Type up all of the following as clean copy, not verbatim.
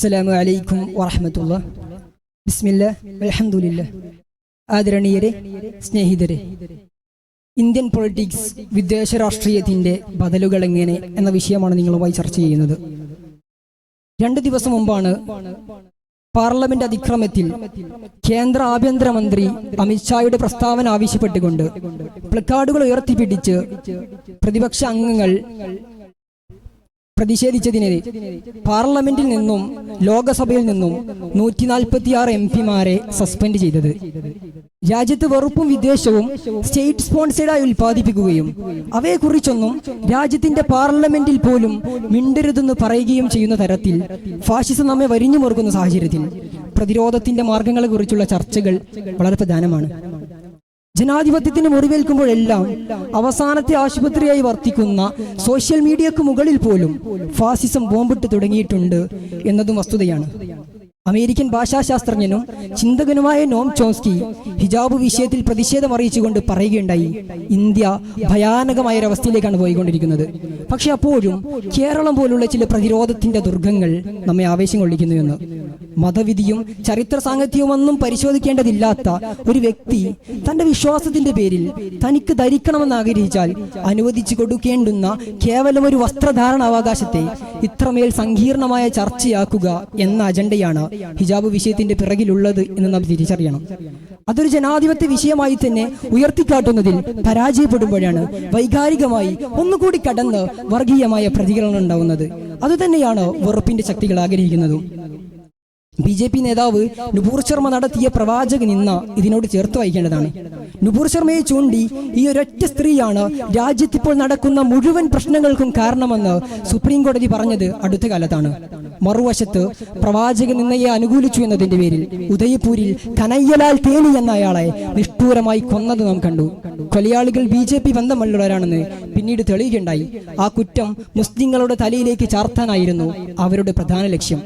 അസ്സലാമു അലൈക്കും വറഹ്മത്തുള്ളാഹി. ബിസ്മില്ലാഹ് അൽഹംദുലില്ലാഹ്. ആദരണീയരെ, സ്നേഹിതരെ, ഇന്ത്യൻ പൊളിറ്റിക്സ്, വിദേശ രാഷ്ട്രീയത്തിന്റെ ബദലുകൾ എങ്ങനെ എന്ന വിഷയമാണ് നിങ്ങളുമായി ചർച്ച ചെയ്യുന്നത്. 2 ദിവസം മുമ്പാണ് പാർലമെന്റ് അതിക്രമത്തിൽ കേന്ദ്ര ആഭ്യന്തരമന്ത്രി അമിത്ഷായുടെ പ്രസ്താവന ആവശ്യപ്പെട്ടുകൊണ്ട് പ്ലക്കാർഡുകൾ ഉയർത്തിപ്പിടിച്ച് പ്രതിപക്ഷ അംഗങ്ങൾ പ്രതിഷേധിച്ചതിനെതിരെ പാർലമെന്റിൽ നിന്നും ലോകസഭയിൽ നിന്നും 146 എംപിമാരെ സസ്പെൻഡ് ചെയ്തത്. രാജ്യത്ത് വെറുപ്പും വിദ്വേഷവും സ്റ്റേറ്റ് സ്പോൺസേഡായി ഉൽപ്പാദിപ്പിക്കുകയും അവയെക്കുറിച്ചൊന്നും രാജ്യത്തിന്റെ പാർലമെന്റിൽ പോലും മിണ്ടരുതെന്ന് പറയുകയും ചെയ്യുന്ന തരത്തിൽ ഫാഷിസം നമ്മെ വരിഞ്ഞു മുറുക്കുന്ന സാഹചര്യത്തിൽ പ്രതിരോധത്തിന്റെ മാർഗങ്ങളെ കുറിച്ചുള്ള ചർച്ചകൾ വളരെ പ്രധാനമാണ്. ജനാധിപത്യത്തിന് മുറിവേൽക്കുമ്പോഴെല്ലാം അവസാനത്തെ ആശുപത്രിയായി വർത്തിക്കുന്ന സോഷ്യൽ മീഡിയക്ക് മുകളിൽ പോലും ഫാസിസം ബോംബിട്ട് തുടങ്ങിയിട്ടുണ്ട് എന്നതും വസ്തുതയാണ്. അമേരിക്കൻ ഭാഷാശാസ്ത്രജ്ഞനും ചിന്തകനുമായ നോം ചോംസ്കി ഹിജാബ് വിഷയത്തിൽ പ്രതിഷേധം അറിയിച്ചുകൊണ്ട് പറയുകയുണ്ടായി, ഇന്ത്യ ഭയാനകമായ ഒരവസ്ഥയിലേക്കാണ് പോയിക്കൊണ്ടിരിക്കുന്നത്. പക്ഷെ അപ്പോഴും കേരളം പോലുള്ള ചില പ്രതിരോധത്തിന്റെ ദുർഗങ്ങൾ നമ്മെ ആവേശം കൊള്ളിക്കുന്നു എന്ന്. മതവിധിയും ചരിത്ര സാങ്കത്യവുമൊന്നും പരിശോധിക്കേണ്ടതില്ലാത്ത ഒരു വ്യക്തി തന്റെ വിശ്വാസത്തിന്റെ പേരിൽ തനിക്ക് ധരിക്കണമെന്ന് ആഗ്രഹിച്ചാൽ അനുവദിച്ചു കൊടുക്കേണ്ടുന്ന കേവലം ഒരു വസ്ത്രധാരണാവകാശത്തെ ഇത്രമേൽ സങ്കീർണമായ ചർച്ചയാക്കുക എന്ന അജണ്ടയാണ് ഹിജാബ് വിഷയത്തിന്റെ പിറകിലുള്ളത് എന്ന് നാം തിരിച്ചറിയണം. അതൊരു ജനാധിപത്യ വിഷയമായി തന്നെ ഉയർത്തിക്കാട്ടുന്നതിൽ പരാജയപ്പെടുമ്പോഴാണ് വൈകാരികമായി ഒന്നുകൂടി കടന്ന് വർഗീയമായ പ്രതികരണം ഉണ്ടാവുന്നത്. അതുതന്നെയാണ് വെറുപ്പിന്റെ ശക്തികൾ ആഗ്രഹിക്കുന്നതും. BJP നേതാവ് നുപൂർ ശർമ്മ നടത്തിയ പ്രവാചക നിന്ന ഇതിനോട് ചേർത്ത് വായിക്കേണ്ടതാണ്. നുപൂർ ശർമ്മയെ ചൂണ്ടി ഈ ഒരൊറ്റ സ്ത്രീയാണ് രാജ്യത്തിപ്പോൾ നടക്കുന്ന മുഴുവൻ പ്രശ്നങ്ങൾക്കും കാരണമെന്ന് സുപ്രീം കോടതി പറഞ്ഞത് അടുത്ത കാലത്താണ്. മറുവശത്ത് പ്രവാചക നിന്നയെ അനുകൂലിച്ചു എന്നതിന്റെ പേരിൽ ഉദയപൂരിൽ കനയ്യലാൽ തേനി എന്ന അയാളെ നിഷ്ഠൂരമായി കൊന്നത് നാം കണ്ടു. കൊലയാളികൾ BJP ബന്ധമുള്ളവരാണെന്ന് പിന്നീട് തെളിയുകയുണ്ടായി. ആ കുറ്റം മുസ്ലിങ്ങളുടെ തലയിലേക്ക് ചാർത്താനായിരുന്നു അവരുടെ പ്രധാന ലക്ഷ്യം.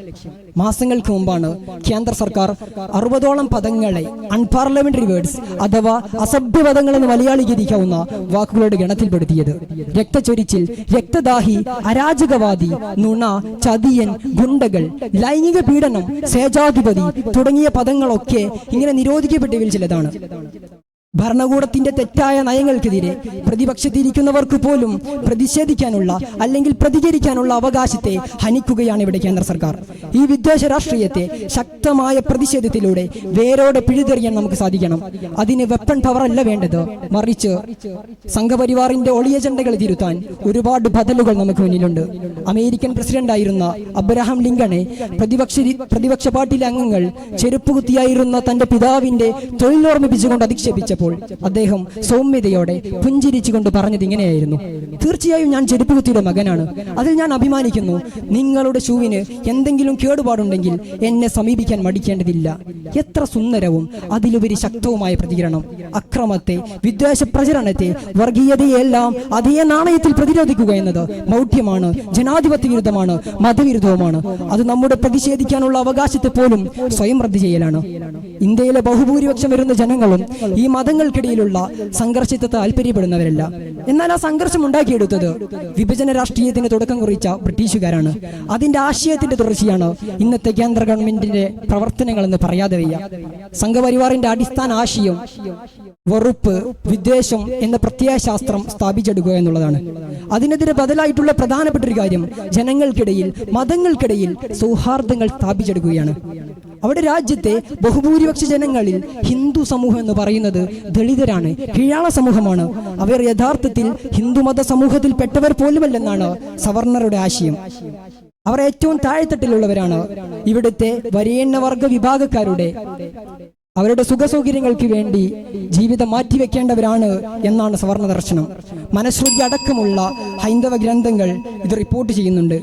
മാസങ്ങൾക്ക് മുമ്പാണ് കേന്ദ്ര സർക്കാർ 60ഓളം പദങ്ങളെ അൺപാർലമെന്ററി വേർഡ്സ് അഥവാ അസഭ്യ പദങ്ങൾ എന്ന് മലയാളീകരിക്കാവുന്ന വാക്കുകളുടെ ഗണത്തിൽപ്പെടുത്തിയത്. രക്തച്ചൊരിച്ചിൽ, രക്തദാഹി, അരാജകവാദി, നുണ, ചതിയൻ, ഗുണ്ടകൾ, ലൈംഗിക പീഡനം, സ്വേച്ഛാധിപതി തുടങ്ങിയ പദങ്ങളൊക്കെ ഇങ്ങനെ നിരോധിക്കപ്പെട്ടവയിൽ ചിലതാണ്. ഭരണകൂടത്തിന്റെ തെറ്റായ നയങ്ങൾക്കെതിരെ പ്രതിപക്ഷത്തിരിക്കുന്നവർക്ക് പോലും പ്രതിഷേധിക്കാനുള്ള അല്ലെങ്കിൽ പ്രതികരിക്കാനുള്ള അവകാശത്തെ ഹനിക്കുകയാണ് ഇവിടെ കേന്ദ്ര സർക്കാർ. ഈ വിദ്വേഷ രാഷ്ട്രീയത്തെ ശക്തമായ പ്രതിഷേധത്തിലൂടെ വേരോടെ പിഴുതെറിയാൻ നമുക്ക് സാധിക്കണം. അതിന് വെപ്പൺ പവർ അല്ല വേണ്ടത്, മറിച്ച് സംഘപരിവാറിന്റെ ഒളിയജണ്ടകൾ തിരുത്താൻ ഒരുപാട് ബദലുകൾ നമുക്ക് മുന്നിലുണ്ട്. അമേരിക്കൻ പ്രസിഡന്റായിരുന്ന അബ്രഹാം ലിങ്കണെ പ്രതിപക്ഷ പാർട്ടിയിലെ അംഗങ്ങൾ ചെരുപ്പുകുത്തിയായിരുന്ന തന്റെ പിതാവിന്റെ തൊഴിലോർമ്മിപ്പിച്ചുകൊണ്ട് അധിക്ഷേപിച്ചപ്പോൾ അദ്ദേഹം സൗമ്യതയോടെ പുഞ്ചിരിച്ചുകൊണ്ട് പറഞ്ഞത് ഇങ്ങനെയായിരുന്നു: തീർച്ചയായും ഞാൻ ചെരുപ്പുകുത്തിയുടെ മകനാണ്, അതിൽ ഞാൻ അഭിമാനിക്കുന്നു. നിങ്ങളുടെ ഷൂവിന് എന്തെങ്കിലും കേടുപാടുണ്ടെങ്കിൽ എന്നെ സമീപിക്കാൻ മടിക്കേണ്ടതില്ല. എത്ര സുന്ദരവും അതിലുപരി ശക്തവുമായ പ്രതികരണം! അക്രമത്തെ, വിദ്വേഷ പ്രചരണത്തെ, വർഗീയതയെല്ലാം അതേ നാണയത്തിൽ പ്രതിരോധിക്കുക എന്നത് മൗഢ്യമാണ്, ജനാധിപത്യ വിരുദ്ധമാണ്, മതവിരുദ്ധവുമാണ്. അത് നമ്മുടെ പ്രതിഷേധിക്കാനുള്ള അവകാശത്തെ പോലും സ്വയം റദ്ദ് ചെയ്യലാണ്. ഇന്ത്യയിലെ ബഹുഭൂരിപക്ഷം വരുന്ന ജനങ്ങളും ഈ മതങ്ങൾക്കിടയിലുള്ള സംഘർഷത്തെ താല്പര്യപ്പെടുന്നവരല്ല. എന്നാൽ ആ സംഘർഷം ഉണ്ടാക്കിയെടുത്തത് വിഭജന രാഷ്ട്രീയത്തിന് തുടക്കം കുറിച്ച ബ്രിട്ടീഷുകാരാണ്. അതിന്റെ ആശയത്തിന്റെ തുടർച്ചയാണ് ഇന്നത്തെ കേന്ദ്ര ഗവൺമെന്റിന്റെ പ്രവർത്തനങ്ങൾ എന്ന് പറയാതെ വയ്യ. സംഘപരിവാറിന്റെ അടിസ്ഥാന ആശയം വെറുപ്പ്, വിദ്വേഷം എന്ന പ്രത്യയശാസ്ത്രം സ്ഥാപിച്ചെടുക്കുക എന്നുള്ളതാണ്. അതിനെതിരെ ബദലായിട്ടുള്ള പ്രധാനപ്പെട്ട ഒരു കാര്യം ജനങ്ങൾക്കിടയിൽ, മതങ്ങൾക്കിടയിൽ സൗഹാർദ്ദങ്ങൾ സ്ഥാപിച്ചെടുക്കുകയാണ്. അവിടെ രാജ്യത്തെ ബഹുഭൂരിപക്ഷ ജനങ്ങളിൽ ഹിന്ദു സമൂഹം എന്ന് പറയുന്നത് ദളിതരാണ്, കീഴാള സമൂഹമാണ്. അവർ യഥാർത്ഥത്തിൽ ഹിന്ദുമത സമൂഹത്തിൽ പെട്ടവർ പോലുമല്ലെന്നാണ് സവർണറുടെ ആശയം. അവർ ഏറ്റവും താഴെത്തട്ടിലുള്ളവരാണ്. ഇവിടുത്തെ വരേണ്യ വർഗ വിഭാഗക്കാരുടെ അവരുടെ സുഖസൗകര്യങ്ങൾക്ക് വേണ്ടി ജീവിതം മാറ്റിവെക്കേണ്ടവരാണ് എന്നാണ് സവർണ ദർശനം. മനശ്രുതി അടക്കമുള്ള ഹൈന്ദവ ഗ്രന്ഥങ്ങൾ ഇത് റിപ്പോർട്ട് ചെയ്യുന്നുണ്ട്.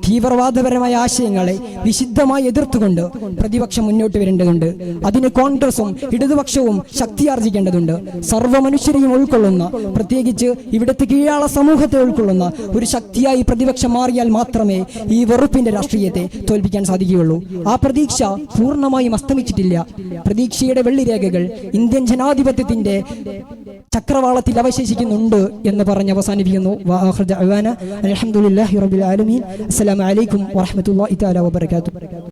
തീവ്രവാദപരമായ ആശയങ്ങളെ വിശുദ്ധമായി എതിർത്തുകൊണ്ട് പ്രതിപക്ഷം മുന്നോട്ട് വരേണ്ടതുണ്ട്. അതിന് കോൺഗ്രസും ഇടതുപക്ഷവും ശക്തിയാർജിക്കേണ്ടതുണ്ട്. സർവ്വ മനുഷ്യരെയും ഉൾക്കൊള്ളുന്ന, പ്രത്യേകിച്ച് ഇവിടുത്തെ കീഴാള സമൂഹത്തെ ഉൾക്കൊള്ളുന്ന ഒരു ശക്തിയായി പ്രതിപക്ഷം മാറിയാൽ മാത്രമേ ഈ വെറുപ്പിന്റെ രാഷ്ട്രീയത്തെ തോൽപ്പിക്കാൻ സാധിക്കുകയുള്ളൂ. ആ പ്രതീക്ഷ പൂർണ്ണമായും അസ്തമിച്ചിട്ടില്ല. പ്രതീക്ഷയുടെ വെള്ളിരേഖകൾ ഇന്ത്യൻ ജനാധിപത്യത്തിന്റെ ചക്രവാളത്തിൽ അവശേഷിക്കുന്നുണ്ട് എന്ന് പറഞ്ഞ് അവസാനിപ്പിക്കുന്നു. അൽഹംദുലില്ലാഹി റബ്ബിൽ ആലമീൻ. അസ്സലാമു അലൈക്കും വറഹ്മത്തുള്ളാഹി തആല വബറകാതുഹു.